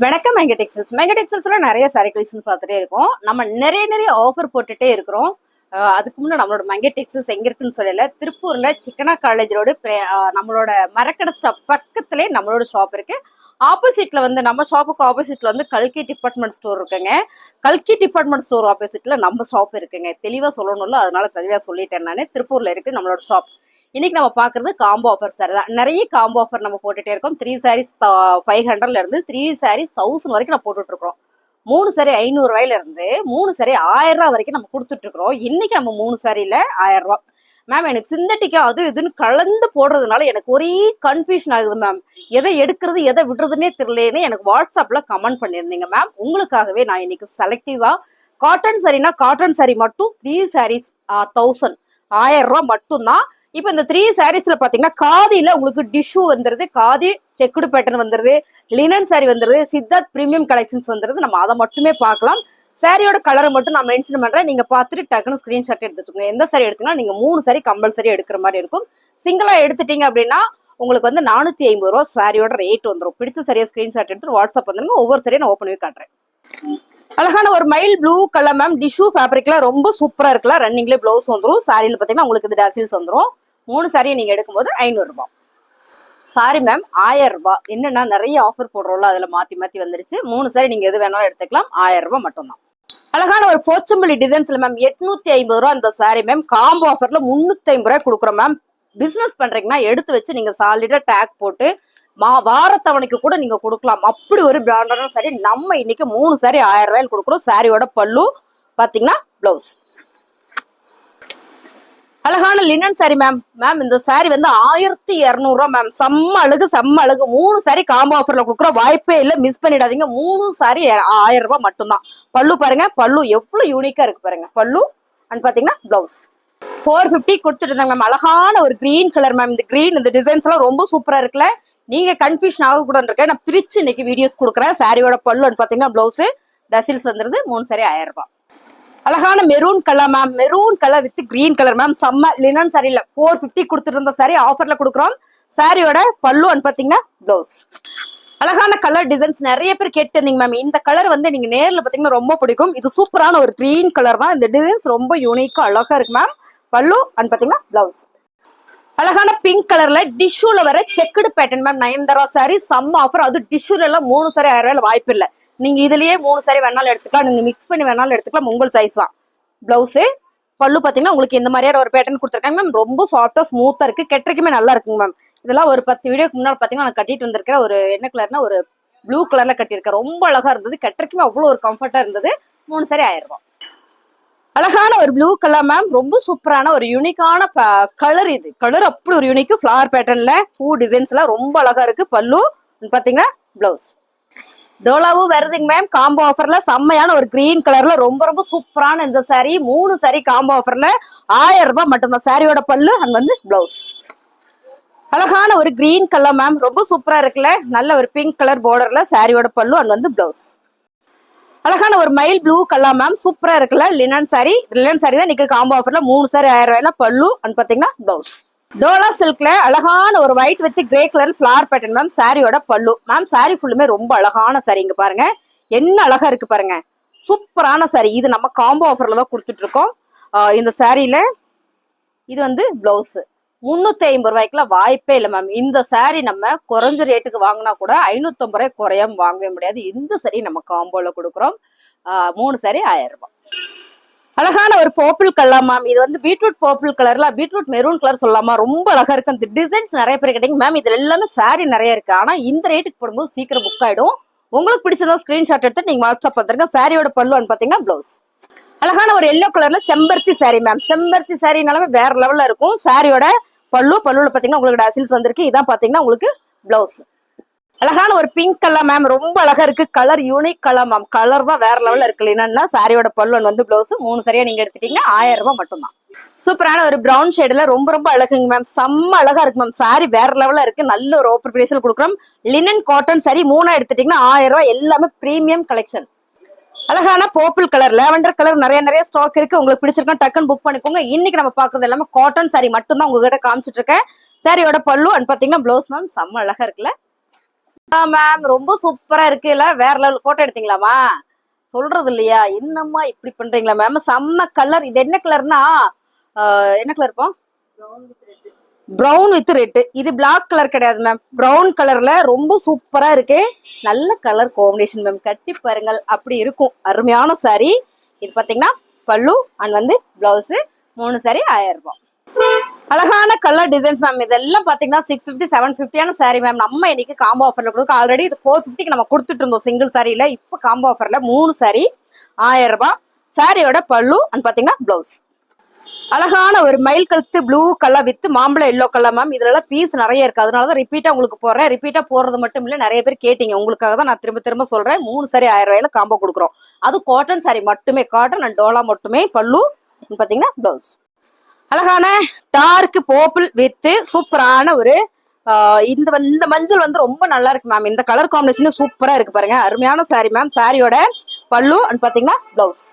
வணக்கம் மெங்க டெக்ஸ்டைல்ஸ். மெங்க டெக்ஸ்டைல்ஸ்ல நிறைய sorry collections பார்த்துட்டே இருக்கோம். நம்ம நிறைய ஆஃபர் போட்டுட்டே இருக்கிறோம். அதுக்கு முன்னே நம்மளோட மெங்க டெக்ஸ்டைல்ஸ் எங்க இருக்குன்னு சொல்லல, திருப்பூர்ல சிக்கனா காலேஜ் ரோடு நம்மளோட மரக்கடை ஸ்டாப் பக்கத்திலே நம்மளோட ஷாப் இருக்கு. ஆப்போசிட்ல வந்து நம்ம ஷாப்புக்கு ஆப்போசிட்ல வந்து கல்கி டிபார்ட்மெண்ட் ஸ்டோர் இருக்குங்க. கல்கி டிபார்ட்மெண்ட் ஸ்டோர் ஆப்போசிட்ல நம்ம ஷாப் இருக்குங்க. தெளிவா சொல்லணும்ல, அதனால தெளிவா சொல்லிட்டேன் நானு. திருப்பூர்ல இருக்கு நம்மளோட ஷாப். இன்னைக்கு நம்ம பாக்குறது காம்போ ஆஃபர் சாரி தான். நிறைய காம்போ ஆஃபர் நம்ம போட்டுட்டே இருக்கோம். 3 சாரீஸ் 500ல இருந்து 3 சாரீஸ் 1000 வரைக்கும் நம்ம போட்டுட்டு இருக்கோம். 3 சாரி 500 ரூபாயில இருந்து 3 சாரி 1000 ரூபாய் வரைக்கும் நம்ம கொடுத்துட்டு இருக்கிறோம். இன்னைக்கு நம்ம 3 சாரியில 1000 ரூபாய். மேம் எனக்கு சிந்தட்டிக்கா அது இதுன்னு கலந்து போடுறதுனால எனக்கு ஒரே கன்ஃபியூஷன் ஆகுது மேம். எதை எடுக்கிறது எதை விடுறதுன்னே தெரியலன்னு எனக்கு வாட்ஸ்அப்ல கமெண்ட் பண்ணியிருந்தீங்க மேம். உங்களுக்காகவே நான் இன்னைக்கு செலக்டிவா காட்டன் சாரினா காட்டன் சாரி மட்டும் 3 சாரீஸ் 1000 ரூபாய் மட்டும்தான். இப்ப இந்த 3 சாரீஸ்ல பாத்தீங்கன்னா காதியில உங்களுக்கு டிஷ்யூ வந்துருது, காதி செக்குடு பேட்டர்ன் வந்துருது, லினன் சாரி வந்துருது, சித்தார்த் பிரீமியம் கலெக்ஷன்ஸ் வந்துருது. நம்ம அதை மட்டுமே பார்க்கலாம். சாரியோட கலரை மட்டும் நான் மென்ஷன் பண்றேன். நீங்க பார்த்துட்டு டக்குன்னு ஸ்கிரீன்ஷாட் எடுத்துக்கோங்க. எந்த சாரி எடுத்தீங்கன்னா நீங்க 3 சாரி கம்பல்சரி எடுக்கிற மாதிரி இருக்கும். சிங்கிளா எடுத்துட்டீங்க அப்படின்னா உங்களுக்கு வந்து 450 ரூபாய் சாரியோட ரேட் வந்துடும். பிடிச்ச சரியா ஸ்கிரீன்ஷாட் எடுத்து வாட்ஸ்அப் வந்துருங்க. ஒவ்வொரு சரியா நான் ஓப்பன் பண்ணி காட்டுறேன். அழகான ஒரு mild blue colour ma'am. Tissue ஃபேப்ரிக்ல ரொம்ப சூப்பரா இருக்குல்ல. ரன்னிங்ல பிளவுஸ் வந்துடும். சாரியில பாத்தீங்கன்னா உங்களுக்கு இது டசில்ஸ் வந்துடும். 3 சாரியை நீங்க எடுக்கும்போது 500 ரூபாய். சாரி மேம் 1000 ரூபாய். என்னன்னா நிறைய ஆஃபர் போடுறோம்ல, அதுல மாத்தி வந்துருச்சு. 3 சாரி நீங்க எது வேணாலும் எடுத்துக்கலாம். 1000 ரூபாய் மட்டும்தான். அழகான ஒரு போச்சம்பள்ளி டிசைன்ஸ்ல மேம் 850 ரூபாய் இந்த சாரி மேம். காம்போ ஆஃபர்ல 350 ரூபாய் கொடுக்குறோம் மேம். பிசினஸ் பண்றீங்கன்னா எடுத்து வச்சு நீங்க சாலிடா டேக் போட்டு வாரத்தவணைக்கு கூட நீங்க கொடுக்கலாம். அப்படி ஒரு பிராண்டான சாரி நம்ம இன்னைக்கு 3 சாரி 1000 ரூபாய்க்கு கொடுக்குறோம். சாரியோட பல்லு பாத்தீங்கன்னா பிளவுஸ். அழகான லினன் சாரி மேம். மேம் இந்த சாரி வந்து 1200 ரூபாய் மேம். செம்ம அழகு 3 சாரி காம்போ ஆஃபர்ல கொடுக்குறோம். வாய்ப்பே இல்ல, மிஸ் பண்ணிடாதீங்க. 3 சாரி 1000 ரூபாய் மட்டும்தான். பல்லு பாருங்க, பல்லு எவ்வளவு யூனிக்கா இருக்கு பாருங்க. பல்லு அண்ட் பாத்தீங்கன்னா பிளவுஸ் 450 கொடுத்துட்டு இருந்தாங்க மேம். அழகான ஒரு கிரீன் கலர் மேம். இந்த கிரீன் இந்த டிசைன்ஸ் எல்லாம் ரொம்ப சூப்பரா இருக்குல்ல. நீங்க கன்ஃபியூஷன் ஆகக்கூடாது இருக்கேன். நான் பிரிச்சு இன்னைக்கு வீடியோஸ் கொடுக்குறேன். சாரியோட பல்லு அண்ட் பாத்தீங்கன்னா பிளவுஸ் டசில்ஸ் வந்துருது. 3 சாரி 1000 ரூபாய். அழகான maroon colour ma'am. Maroon colour with green colour ma'am. செம்ம லினன் சாரியில 450 கொடுத்துட்டு இருந்த சாரி ஆஃபர்ல கொடுக்குறோம். சாரியோட பல்லு அண்ட் பாத்தீங்கன்னா பிளவுஸ். அழகான கலர் டிசைன்ஸ் நிறைய பேர் கேட்டு இருந்தீங்க மேம். இந்த கலர் வந்து நீங்க நேர்ல பாத்தீங்கன்னா ரொம்ப பிடிக்கும். இது சூப்பரான ஒரு கிரீன் கலர் தான். இந்த டிசைன்ஸ் ரொம்ப யூனிக்கா அழகா இருக்கு மேம். பல்லு அண்ட் பாத்தீங்கன்னா பிளவுஸ். அழகான பிங்க் கலர்ல டிஷ்யூல வர செக்குடு பேட்டர்ன் மேம். 900 சாரி செம்ம ஆஃபர். அது டிஷ்யூல எல்லாம் 3 சாரி 1000 ரூபாயில வாய்ப்பு இல்லை. நீங்க இதுலயே 3 சாரி வேணாலும் எடுத்துக்கலாம். நீங்க மிக்ஸ் பண்ணி வேணாலும் எடுத்துக்கலாம். உங்கள் சைஸ் தான். பிளவுஸ் பல்லு பாத்தீங்கன்னா உங்களுக்கு இந்த மாதிரியான ஒரு பேட்டர்ன் கொடுத்துருக்காங்க மேம். ரொம்ப சாஃப்டா ஸ்மூத்தா இருக்கு. கெட்டரைக்குமே நல்லா இருக்குங்க மேம். இதெல்லாம் ஒரு 10 வீடியோக்கு முன்னாடி பாத்தீங்கன்னா நான் கட்டிட்டு வந்திருக்கேன். ஒரு என்ன கலர்னா ஒரு ப்ளூ கலர்ல கட்டியிருக்கேன். ரொம்ப அழகா இருந்தது. கெட்டரைக்குமே அவ்வளவு ஒரு கம்ஃபர்ட்டா இருந்தது. 3 சாரி 1000 ரூபாய். அழகான ஒரு ப்ளூ கலர் மேம். ரொம்ப சூப்பரான ஒரு யூனிக்கான கலர். இது கலர் அப்படி ஒரு யூனிக் ஃபிளவர் பேட்டர்ன்ல பூ டிசைன்ஸ் எல்லாம் ரொம்ப அழகா இருக்கு. பல்லு பாத்தீங்கன்னா பிளவுஸ். டோலாவும் வருதுங்க மேம். காம்போ ஆஃபர்ல செம்மையான ஒரு கிரீன் கலர்ல ரொம்ப சூப்பரான இந்த சாரி 3 சாரி காம்போ ஆஃபர்ல 1000 ரூபாய் மட்டும்தான். சாரியோட பல்லு அண்ட் வந்து பிளவுஸ். அழகான ஒரு கிரீன் கலர் மேம். ரொம்ப சூப்பரா இருக்குல்ல. நல்ல ஒரு பிங்க் கலர் பார்டர்ல சாரியோட பல்லு அண்ட் வந்து பிளவுஸ். அழகான ஒரு மைல் ப்ளூ கலர் மேம். சூப்பரா இருக்குல்ல. Linen sorry. லினன் சாரி தான் இன்னைக்கு காம்போ ஆஃபர்ல 3 சாரி 1000 ரூபாய்ல பல்லு அண்ட் பாத்தீங்கன்னா பிளவுஸ். டோலா சில்க்ல அழகான ஒரு white with grey colour flower pattern ma'am. சாரியோட பல்லு மேம். சாரி ஃபுல்லுமே ரொம்ப அழகான சாரி. இங்க பாருங்க என்ன அழகா இருக்கு பாருங்க. சூப்பரான சாரி. இது நம்ம காம்போ ஆஃபர்ல தான் கொடுத்துட்டு இருக்கோம். இந்த சாரியில இது வந்து பிளவுஸ் 350 ரூபாய்க்குல வாய்ப்பே இல்லை மேம். இந்த சாரி நம்ம குறைஞ்ச ரேட்டுக்கு வாங்கினா கூட 550 ரூபாய் குறையாம வாங்கவே முடியாது. இந்த சாரி நம்ம காம்போல கொடுக்குறோம். 3 சாரி 1000 ரூபாய். அழகான ஒரு பர்பிள் கலர் மேம். இது வந்து பீட்ரூட் பர்பிள் கலர்ல பீட்ரூட் மெரூன் கலர் சொல்லலாமா. ரொம்ப அழகா இருக்கு. அந்த டிசைன்ஸ் நிறைய பேர் கேட்டீங்க மேம். இதுல எல்லாமே சாரி நிறைய இருக்கு. ஆனா இந்த ரேட்டுக்கு போடும்போது சீக்கிரம் புக் ஆயிடும். உங்களுக்கு பிடிச்சதா ஸ்கிரீன்ஷாட் எடுத்து நீங்க வாட்ஸ்அப் வந்துருங்க. சாரியோட பல்லு பாத்தீங்கன்னா பிளவுஸ். அழகான ஒரு எல்லோ கலர்ல செம்பருத்தி சாரி மேம். செம்பருத்தி சாரினாலுமே வேற லெவல்ல இருக்கும். சாரியோட பல்லுல பாத்தீங்கன்னா உங்களுக்கு டசில்ஸ் வந்திருக்கு. இதான் பாத்தீங்கன்னா உங்களுக்கு பிளவுஸ். அழகான ஒரு பிங்க் கலர் மேம். ரொம்ப அழகா இருக்கு. Colour unique colour ma'am. Colour தான் வேற லெவல்ல இருக்கு. என்னன்னா சாரியோட பல்லு வந்து பிளவுஸ். 3 சரியா நீங்க எடுத்துட்டீங்கன்னா 1000 ரூபாய் மட்டும்தான். சூப்பரான ஒரு பிரவுன் ஷேட்ல ரொம்ப அழகுங்க மேம். செம்ம அழகா இருக்கு மேம். சாரி வேற லெவல்ல இருக்கு. நல்ல ஒரு ஓப்பர் பிரைஸ்ல கொடுக்குறோம். லினன் காட்டன் சாரி 3 எடுத்துட்டீங்கன்னா 1000 ரூபாய். எல்லாமே பிரீமியம் கலெக்ஷன். அழகான பர்பிள் கலர் லாவெண்டர் கலர் நிறைய ஸ்டாக் இருக்கு. உங்களுக்கு பிடிச்சிருக்கா டக்குன்னு புக் பண்ணிக்கோங்க. இன்னைக்கு நம்ம பாக்குறது எல்லாமே காட்டன் சாரி மட்டும் தான் உங்ககிட்ட காமிச்சிட்டு இருக்கேன். சாரியோட பல்லு அண்ட் பாத்தீங்கன்னா பிளவுஸ் மேம். செம்ம அழகா இருக்குல்ல. மேம் ரொம்ப சூப்பரா இருக்குல்ல, வேற லெவல். போட்டோ எடுத்தீங்களாமா? சொல்றது இல்லையா, என்னம்மா இப்படி பண்றீங்களா மேம்? செம்ம கலர். இது என்ன கலர்னா என்ன கலர் இருக்கும்? Brown with red. இது பிளாக் கலர் கிடையாது மேம், பிரவுன் கலர்ல ரொம்ப சூப்பரா இருக்கு. நல்ல கலர் காம்பினேஷன் மேம். கட்டி பாருங்கள், அப்படி இருக்கும். அருமையான சாரி. இது பாத்தீங்கன்னா பல்லு அண்ட் வந்து பிளவுஸ். 3 சாரி 1000 ரூபாய். அழகான கலர் டிசைன்ஸ் மேம். இதெல்லாம் பாத்தீங்கன்னா 650 750 சாரி மேம். நம்ம இன்னைக்கு காம்போ ஆஃபர்ல கொடுக்க. ஆல்ரெடி இது 450 நம்ம கொடுத்துட்டு இருந்தோம் சிங்கிள் சாரியில. இப்ப காம்போ ஆஃபர்ல 3 சாரி 1000 ரூபாய். சாரியோட பல்லு அண்ட் பாத்தீங்கன்னா பிளவுஸ். அழகான ஒரு மயில் கழுத்து ப்ளூ கலர் வித் மாம்பழ எல்லோ கலர் மேம். இதுல எல்லாம் பீஸ் நிறைய இருக்கு, அதனாலதான் ரிப்பீட்டா உங்களுக்கு போடுறேன். ரிப்பீட்டா போறது மட்டும் இல்ல, நிறைய பேர் கேட்டீங்க, உங்களுக்காக தான் நான் திரும்ப திரும்ப சொல்றேன். 3 சாரி 1000 ரூபாயில காம்போ கொடுக்குறோம். அது காட்டன் சாரி மட்டுமே, காட்டன் அண்ட் டோலா மட்டுமே. பல்லு பாத்தீங்கன்னா பிளவுஸ். அழகான டார்க் பர்பிள் வித் சூப்பரான ஒரு இந்த மஞ்சள் வந்து ரொம்ப நல்லா இருக்கு மேம். இந்த கலர் காம்பினேஷன் சூப்பரா இருக்கு பாருங்க. அருமையான சாரி மேம். சாரியோட பல்லு அண்ட் பாத்தீங்கன்னா பிளவுஸ்.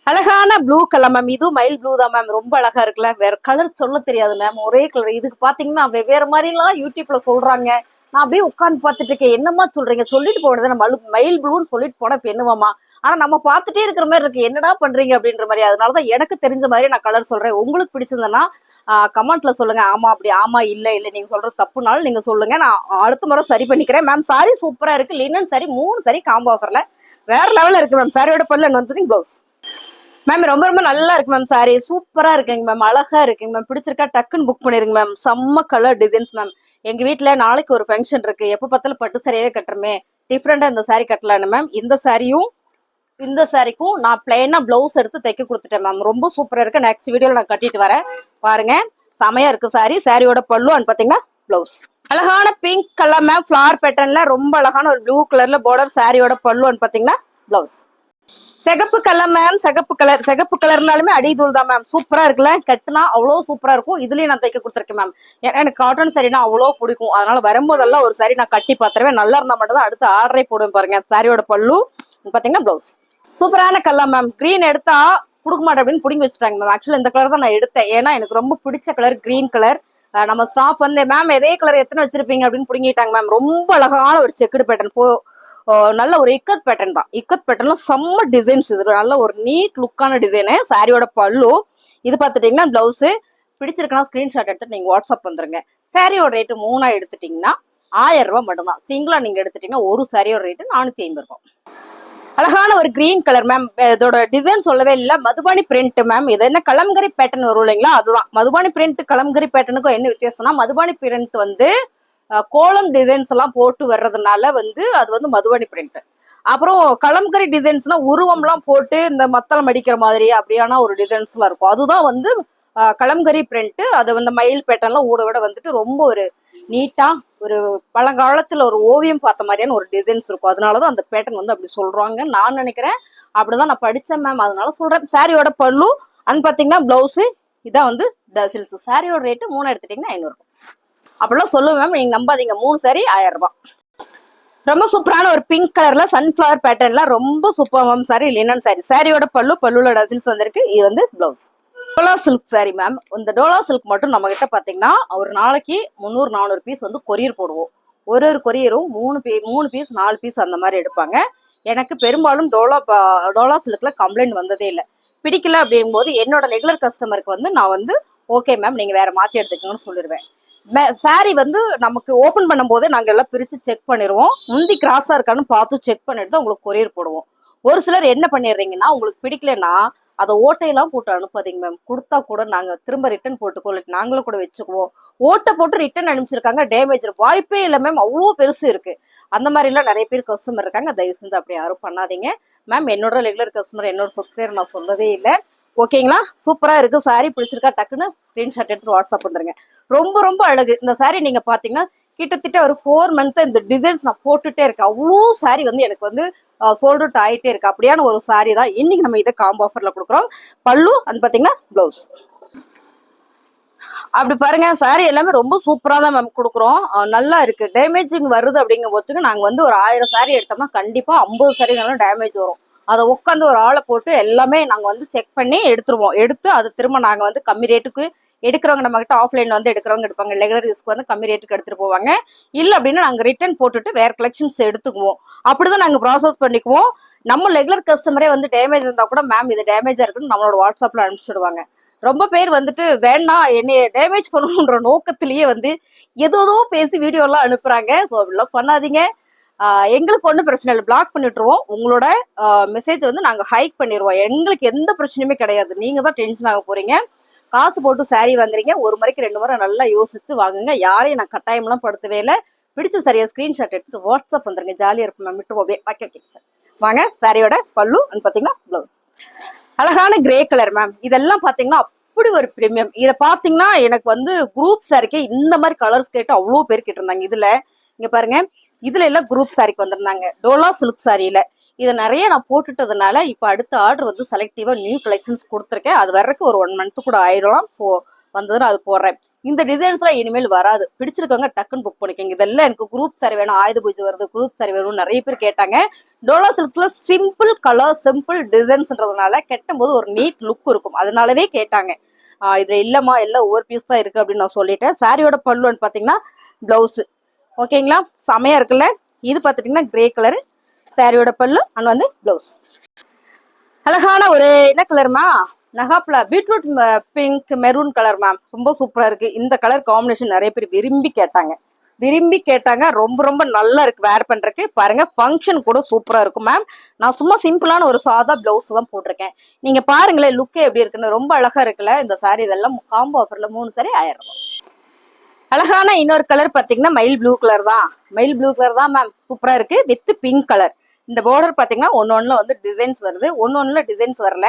அழகான ப்ளூ கலர் மேம். இதுவும் மயில் ப்ளூ தான் மேம். ரொம்ப அழகா இருக்குல்ல, வேற கலர் சொல்ல தெரியாது மேம், ஒரே கலர். இதுக்கு பாத்தீங்கன்னா வெவ்வேறு மாதிரி எல்லாம் யூடியூப்ல சொல்றாங்க. நான் அப்படியே உட்காந்து பார்த்துட்டு இருக்கேன், என்னமா சொல்றீங்க, சொல்லிட்டு போனது நம்ம மயில் ப்ளூன்னு சொல்லிட்டு போனா இப்ப என்னவாமா? ஆனா நம்ம பார்த்துட்டே இருக்கிற மாதிரி இருக்கு, என்னடா பண்றீங்க அப்படின்ற மாதிரி. அதனாலதான் எனக்கு தெரிஞ்ச மாதிரி நான் கலர் சொல்றேன். உங்களுக்கு பிடிச்சிருந்தேன்னா கமெண்ட்ல சொல்லுங்க. ஆமா அப்படி, ஆமா இல்ல இல்ல நீங்க சொல்றது தப்புனாலும் நீங்க சொல்லுங்க, நான் அடுத்த முறை சரி பண்ணிக்கிறேன் மேம். சாரி சூப்பரா இருக்கு. லினன் சாரி 3 சாரி காம்போ ஆஃபர்ல வேற லெவல்ல இருக்கு மேம். சாரியோட பல்லு வந்து பிளவுஸ் மேம். ரொம்ப ரொம்ப நல்லா இருக்கு மேம். சாரி சூப்பரா இருக்குங்க மேம். அழகா இருக்குங்க மேம். பிடிச்சிருக்கா டக்குன்னு புக் பண்ணிருங்க மேம். செம்ம கலர் டிசைன்ஸ் மேம். எங்க வீட்டுல நாளைக்கு ஒரு ஃபங்க்ஷன் இருக்கு, எப்ப பார்த்தாலும் பட்டு சாரியே கட்டுறமே, டிஃப்ரெண்டா இந்த சாரி கட்டலான்னு மேம். இந்த சாரியும் இந்த சாரிக்கும் நான் பிளைனா பிளவுஸ் எடுத்து தைக்க கொடுத்துட்டேன் மேம். ரொம்ப சூப்பரா இருக்கு. நெக்ஸ்ட் வீடியோல நான் கட்டிட்டு வரேன் பாருங்க. செமையா இருக்கு சாரி. சாரியோட பல்லு அண்ட் பாத்தீங்கன்னா பிளவுஸ். அழகான பிங்க் கலர் மேம். ஃபிளவர் பேட்டர்ன்ல ரொம்ப அழகான ஒரு ப்ளூ கலர்ல பார்டர். சாரியோட பல்லு அண்ட் பாத்தீங்கன்னா பிளவுஸ். சிகப்பு கலர் மேம். சிகப்பு கலர்னாலுமே அடிதூள் தான் மேம். சூப்பரா இருக்குல்ல, கட்டுனா அவ்வளவு சூப்பரா இருக்கும். இதுலயும் நான் தைக்க கொடுத்துருக்கேன் மேம். ஏன்னா எனக்கு காட்டன் சாரினா அவ்வளோ பிடிக்கும். அதனால வரும்போதெல்லாம் ஒரு சாரி நான் கட்டி பாத்துருவேன். நல்லா இருந்தா மட்டும் தான் அடுத்து ஆர்டரே போடுவேன் பாருங்க. சாரியோட பல்லு பாத்தீங்கன்னா பிளவுஸ். சூப்பரான கலர் மேம். கிரீன் எடுத்தா கொடுக்க மாட்டேன் அப்படின்னு புடிங்கி வச்சுட்டாங்க மேம். ஆக்சுவலி இந்த கலர் தான் நான் எடுத்தேன், ஏன்னா எனக்கு ரொம்ப பிடிச்ச கலர் கிரீன் கலர். நம்ம ஸ்டாப் வந்து மேம் இதே கலர் எத்தனை வச்சிருப்பீங்க அப்படின்னு புடுங்கிட்டாங்க மேம். ரொம்ப அழகான ஒரு செக்குடு பேட்டர்ன். நல்ல ஒரு இக்கத் பேட்டர்ன் தான். இக்கத் பேட்டர்ன்ல செம்ம டிசைன்ஸ். இது நல்ல ஒரு நீட் லுக்கான டிசைனு. சாரியோட பல்லு இது பாத்துட்டீங்கன்னா பிளவுஸ். பிடிச்சிருக்குன்னா ஸ்கிரீன்ஷாட் எடுத்துட்டு நீங்க வாட்ஸ்அப் வந்துருங்க. சாரியோட ரேட்டு 3 எடுத்துட்டீங்கன்னா 1000 ரூபாய் மட்டும் தான். சிங்கிளா நீங்க எடுத்துட்டீங்கன்னா ஒரு சாரியோட ரேட்டு 450 ரூபாய். அழகான ஒரு கிரீன் கலர் மேம். இதோட டிசைன் சொல்லவே இல்லை, மதுபானி பிரிண்ட் மேம். இது என்ன கலம்கரி பேட்டர்ன் வரும் இல்லைங்களா, அதுதான் மதுபானி பிரிண்ட். கலம்கரி பேட்டர்னுக்கும் என்ன வித்தியாசம்னா, மதுபானி பிரிண்ட் வந்து கோலம் டிசைன்ஸ் எல்லாம் போட்டு வர்றதுனால வந்து அது வந்து மதுபானி பிரிண்ட். அப்புறம் கலம்கரி டிசைன்ஸ்னா உருவம் எல்லாம் போட்டு இந்த மத்தளம் அடிக்கிற மாதிரி அப்படியான ஒரு டிசைன்ஸ் எல்லாம் இருக்கும். அதுதான் வந்து கலம்கரி பிரிண்ட். அது வந்து மயில் பேட்டர்ன்லாம் ஊட விட வந்துட்டு ரொம்ப ஒரு நீட்டா ஒரு பழங்காலத்துல ஒரு ஓவியம் பார்த்த மாதிரியான ஒரு டிசைன்ஸ் இருக்கும். அதனாலதான் அந்த பேட்டர்ன் வந்து அப்படி சொல்றாங்க நான் நினைக்கிறேன். அப்படிதான் நான் படிச்சேன் மேம், அதனால சொல்றேன். சாரியோட பல்லு அண்ட் பாத்தீங்கன்னா பிளவுஸ். இதான் வந்து டசில்ஸ். சாரியோட ரேட்டு 3 எடுத்துட்டீங்கன்னா 500 ரூபாய். அப்படிலாம் சொல்லுவேன் மேம், நீங்க நம்பாதீங்க. 3 சாரி 1000 ரூபாய். ரொம்ப சூப்பரான ஒரு பிங்க் கலர்ல சன்ஃபிளவர் பேட்டர்ன்ல ரொம்ப super ma'am. Sorry linen sorry. சாரியோட பல்லுல டசில்ஸ் வந்திருக்கு. இது வந்து blouse. Dola silk sorry ma'am. இந்த டோலா சில்க் மட்டும் நம்ம கிட்ட பாத்தீங்கன்னா ஒரு நாளைக்கு 300-400 பீஸ் வந்து கொரியர் போடுவோம். ஒரு கொரியரும் 3 பீஸ் 4 பீஸ் அந்த மாதிரி எடுப்பாங்க. எனக்கு பெரும்பாலும் டோலா சில்க்ல கம்ப்ளைண்ட் வந்ததே இல்லை. பிடிக்கல அப்படிங்கும் போது என்னோட ரெகுலர் கஸ்டமருக்கு வந்து நான் வந்து ஓகே மேம் நீங்க வேற மாத்தி எடுத்துக்கணும்னு சொல்லிடுவேன். சாரி வந்து நமக்கு ஓபன் பண்ணும் போதே நாங்க எல்லாம் பிரிச்சு செக் பண்ணிடுவோம். முந்தி கிராஸா இருக்கான்னு பார்த்து செக் பண்ணிட்டு தான் உங்களுக்கு கொரியர் போடுவோம். ஒரு சிலர் என்ன பண்ணிடுறீங்கன்னா, உங்களுக்கு பிடிக்கலன்னா அதை ஓட்டையெல்லாம் போட்டு அனுப்பாதீங்க மேம். கொடுத்தா கூட நாங்க திரும்ப ரிட்டர்ன் போட்டுக்கோ, நாங்களும் கூட வச்சுக்குவோம். ஓட்டை போட்டு ரிட்டர்ன் அனுப்பிச்சிருக்காங்க, டேமேஜ் வாய்ப்பே இல்லை மேம். அவ்வளோ பெருசு இருக்கு. அந்த மாதிரி எல்லாம் நிறைய பேர் கஸ்டமர் இருக்காங்க. தயவு செஞ்சு அப்படி யாரும் பண்ணாதீங்க மேம். என்னோட ரெகுலர் கஸ்டமர், என்னோட சப்ஸ்கிரைபர் நான் சொல்லவே இல்லை. ஓகேங்களா? சூப்பரா இருக்கு. சாரி பிடிச்சிருக்கா டக்குன்னு ஸ்கிரீன்ஷாட் எடுத்து வாட்ஸ்அப் வந்துருங்க. ரொம்ப ரொம்ப அழகு இந்த சாரி. நீங்க பாத்தீங்கன்னா கிட்டத்தட்ட ஒரு 4 மந்த் இந்த டிசைன்ஸ் நான் போட்டுட்டே இருக்கேன். அவ்வளோ சாரி வந்து எனக்கு வந்து சோல்ட் அவுட் ஆயிட்டே இருக்கு. அப்படியான ஒரு சாரி தான் இன்னைக்கு நம்ம இதை காம்போ ஆஃபர்ல கொடுக்குறோம். பல்லு அண்ட் பாத்தீங்கன்னா பிளவுஸ். அப்படி பாருங்க, சாரி எல்லாமே ரொம்ப சூப்பரா தான் மேம் கொடுக்குறோம். நல்லா இருக்கு. டேமேஜிங் வருது அப்படிங்கும் போதுக்கு நாங்க வந்து ஒரு 1000 சாரி எடுத்தோம்னா கண்டிப்பா 50 சாரினாலும் டேமேஜ் வரும். அதை உட்காந்து ஒரு ஆளை போட்டு எல்லாமே நாங்க வந்து செக் பண்ணி எடுத்துருவோம். எடுத்து அது திரும்ப நாங்க வந்து கம்மி ரேட்டுக்கு எடுக்கிறவங்க நம்ம கிட்ட ஆஃப்லைன் வந்து எடுக்கிறவங்க எடுப்பாங்க, ரெகுலர் யூஸ்க்கு வந்து கம்மி ரேட்டுக்கு எடுத்துட்டு போவாங்க. இல்ல அப்படின்னா நாங்க ரிட்டர்ன் போட்டுட்டு வேற கலெக்ஷன்ஸ் எடுத்துக்குவோம். அப்படிதான் நாங்க ப்ராசஸ் பண்ணிக்குவோம். நம்ம ரெகுலர் கஸ்டமரே வந்து டேமேஜ் இருந்தா கூட மேம் இது டேமேஜா இருக்குன்னு நம்மளோட வாட்ஸ்அப்ல அனுப்பிச்சுடுவாங்க. ரொம்ப பேர் வந்துட்டு வேண்டாம் என்னைய டேமேஜ் பண்ணணுன்ற நோக்கத்திலேயே வந்து ஏதோ பேசி வீடியோ எல்லாம் அனுப்புறாங்க. ஸோ அப்படிலாம் பண்ணாதீங்க. எங்களுக்கு ஒன்றும் பிரச்சனை இல்லை, பிளாக் பண்ணிட்டுருவோம். உங்களோட மெசேஜ் வந்து நாங்கள் ஹைக் பண்ணிடுவோம். எங்களுக்கு எந்த பிரச்சனையுமே கிடையாது. நீங்க தான் டென்ஷன் ஆக போறீங்க. காசு போட்டு சாரீ வாங்குறீங்க, ஒரு முறைக்கு 2 முறை நல்லா யோசிச்சு வாங்குங்க. யாரையும் நான் கட்டாயம்லாம் படுத்தவே இல்லை. பிடிச்ச சரியா ஸ்கிரீன்ஷாட் எடுத்துட்டு வாட்ஸ்அப் வந்துருங்க, ஜாலியா இருக்கும் மேம். விட்டு ஓகே ஓகே வாங்க. சாரியோட பல்லு பாத்தீங்கன்னா பிளவுஸ் அழகான கிரே கலர் மேம். இதெல்லாம் பாத்தீங்கன்னா அப்படி ஒரு பிரீமியம். இதை பாத்தீங்கன்னா எனக்கு வந்து குரூப் சாரிக்கே இந்த மாதிரி கலர்ஸ் கேட்டு அவ்வளோ பேர் கேட்டிருந்தாங்க. இதுல இங்க பாருங்க, இதுல எல்லாம் குரூப் சாரிக்கு வந்திருந்தாங்க. டோலா சில்க் சாரியில இதை நிறைய நான் போட்டுட்டதுனால இப்போ அடுத்த ஆர்டர் வந்து செலக்டிவா நியூ கலெக்ஷன்ஸ் கொடுத்துருக்கேன். அது வர்றதுக்கு ஒரு 1 மந்த் கூட ஆயிடலாம். ஸோ வந்ததுன்னு அது போடுறேன். இந்த டிசைன்ஸ்லாம் இனிமேல் வராது. பிடிச்சிருக்கவங்க டக்குன்னு புக் பண்ணிக்கோங்க. இதெல்லாம் எனக்கு குரூப் சாரி வேணும், ஆயுத பூஜை வருது குரூப் சாரி வேணும்னு நிறைய பேர் கேட்டாங்க. டோலா சில்க்ஸ்ல சிம்பிள் கலர் சிம்பிள் டிசைன்ஸ்ன்றதுனால கட்டும் போது ஒரு நீட் லுக் இருக்கும், அதனாலவே கேட்டாங்க. இதுல இல்லம்மா எல்லாம் ஒவ்வொரு பீஸ் தான் இருக்கு அப்படின்னு நான் சொல்லிட்டேன். சாரியோட பல்லுன்னு பாத்தீங்கன்னா பிளவுஸ் ஓகேங்களா, செமையா இருக்குல்ல. இது பாத்துட்டீங்கன்னா கிரே கலர் சாரியோட பல்லு அண்ட் வந்து பிளவுஸ். அழகான ஒரு என்ன கலர்மா, நகாப்ல beetroot pink maroon colour ma'am. ரொம்ப சூப்பரா இருக்கு. இந்த கலர் காம்பினேஷன் நிறைய பேர் விரும்பி கேட்டாங்க. ரொம்ப ரொம்ப நல்லா இருக்கு வேர் பண்றதுக்கு. பாருங்க ஃபங்க்ஷன் கூட சூப்பரா இருக்கும் மேம். நான் சும்மா சிம்பிளான ஒரு சாதா பிளவுஸ் தான் போட்டிருக்கேன். நீங்க பாருங்களேன் லுக்கே எப்படி இருக்குன்னு, ரொம்ப அழகா இருக்குல்ல இந்த சாரி. இதெல்லாம் காம்போ ஆஃபர்ல 3 சாரி 1000 ரூபாய். அழகான இன்னொரு கலர் பாத்தீங்கன்னா மயில் ப்ளூ கலர் தான் மேம். சூப்பரா இருக்கு வித் பிங்க் கலர். இந்த பார்டர் பாத்தீங்கன்னா ஒன்னொன்னுல வந்து டிசைன்ஸ் வருது, ஒன்னொன்னுல டிசைன்ஸ் வரல.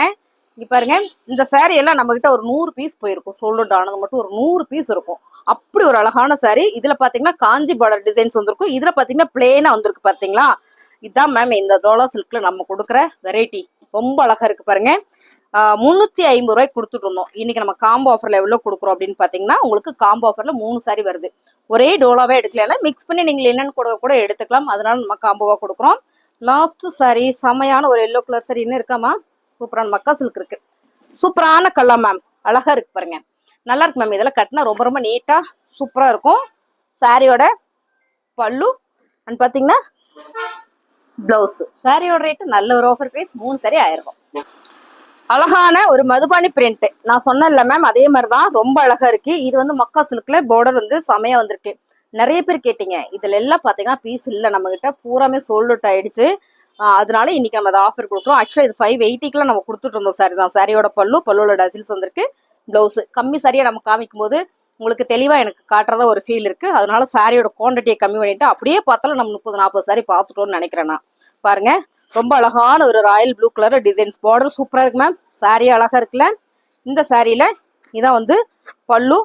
இங்க பாருங்க, இந்த சாரி எல்லாம் நம்ம கிட்ட ஒரு 100 பீஸ் போயிருக்கும். சோல்ட் ஆனது மட்டும் ஒரு 100 பீஸ் இருக்கும். அப்படி ஒரு அழகான சாரி. இதுல பாத்தீங்கன்னா காஞ்சி பார்டர் டிசைன்ஸ் வந்திருக்கும். இதுல பாத்தீங்கன்னா பிளேனா வந்திருக்கு பாத்தீங்களா. இதுதான் மேம் இந்த டோலா சில்க்ல நம்ம கொடுக்குற வெரைட்டி. ரொம்ப அழகா இருக்கு பாருங்க. 350 ரூபாய்க்கு கொடுத்துட்டு இருந்தோம். இன்னைக்கு நம்ம காம்போ ஆஃபர்ல எவ்வளவு கொடுக்குறோம் அப்படின்னு பாத்தீங்கன்னா, உங்களுக்கு காம்போ ஆஃபர்ல 3 சாரி வருது. ஒரே டோலாவே எடுக்கலன்னா மிக்ஸ் பண்ணி நீங்க என்னன்னு கூட எடுத்துக்கலாம். அதனால நம்ம காம்போவா கொடுக்குறோம். லாஸ்ட் சாரி செமையான ஒரு எல்லோ கலர் சாரி இன்னும் இருக்காமா, சூப்பரான மக்கா சில்க் இருக்கு. சூப்பரான கலர் மேம், அழகா இருக்கு பாருங்க. நல்லா இருக்கு மேம். இதெல்லாம் கட்டினா ரொம்ப ரொம்ப நீட்டா சூப்பரா இருக்கும். சாரியோட பல்லு அண்ட் பாத்தீங்கன்னா பிளவுஸ். சாரியோட ரேட்டு நல்ல ஒரு ஆஃபர் பிரைஸ். 3 சாரி 1000 ரூபாய். அழகான ஒரு மதுபானி பிரிண்ட் நான் சொன்னேன்ல மேம், அதே மாதிரிதான் ரொம்ப அழகா இருக்கு. இது வந்து மக்கா சில்க்ல பார்டர் வந்து செமையா வந்திருக்கு. நிறைய பேர் கேட்டீங்க. இதுல எல்லாம் பாத்தீங்கன்னா பீஸ் இல்ல நம்ம கிட்ட, பூராமே சோல்ட் அவுட் ஆயிடுச்சு. அதனால இன்னைக்கு நம்ம அதை ஆஃபர் கொடுக்குறோம். ஆக்சுவலா இது 580க்குலாம் நம்ம கொடுத்துட்டு இருந்தோம் சாரி தான். சாரியோட பல்லுவோட டசில்ஸ் வந்திருக்கு. பிளவுஸ் கம்மி சாரியா நம்ம காமிக்கும் போது உங்களுக்கு தெளிவா எனக்கு காட்டுறதா ஒரு ஃபீல் இருக்கு. அதனால சாரியோட குவான்டிட்டியை கம்மி பண்ணிட்டு அப்படியே பார்த்தாலும் நம்ம 30-40 சாரி பார்த்துட்டோம்னு நினைக்கிறேன் நான். பாருங்க, ரொம்ப அழகான ஒரு Royal blue colour designs. Border சூப்பரா இருக்கு மேம். சாரி அழகா இருக்குல்ல. இந்த சாரியில இதான் வந்து பல்லு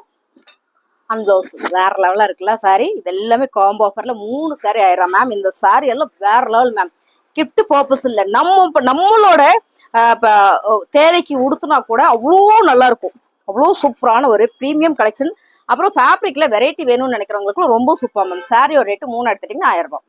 அண்ட் பிளவுஸ். வேற லெவலா இருக்குல்ல சாரி. இது எல்லாமே காம்போ ஆஃபர்ல 3 சாரி 1000 மேம். இந்த சாரி எல்லாம் வேற லெவல் மேம். கிஃப்ட் பர்பஸ் இல்ல, நம்மளோட தேவைக்கு உடுத்துனா கூட அவ்வளோ நல்லா இருக்கும். அவ்வளோ சூப்பரான ஒரு ப்ரீமியம் கலெக்ஷன். அப்புறம் ஃபேப்ரிக்ல வெரைட்டி வேணும்னு நினைக்கிறவங்களுக்கு ரொம்ப சூப்பர் மேம். சாரியோட ரேட்டு 3 எடுத்துட்டீங்கன்னா 1000 ரூபாய்.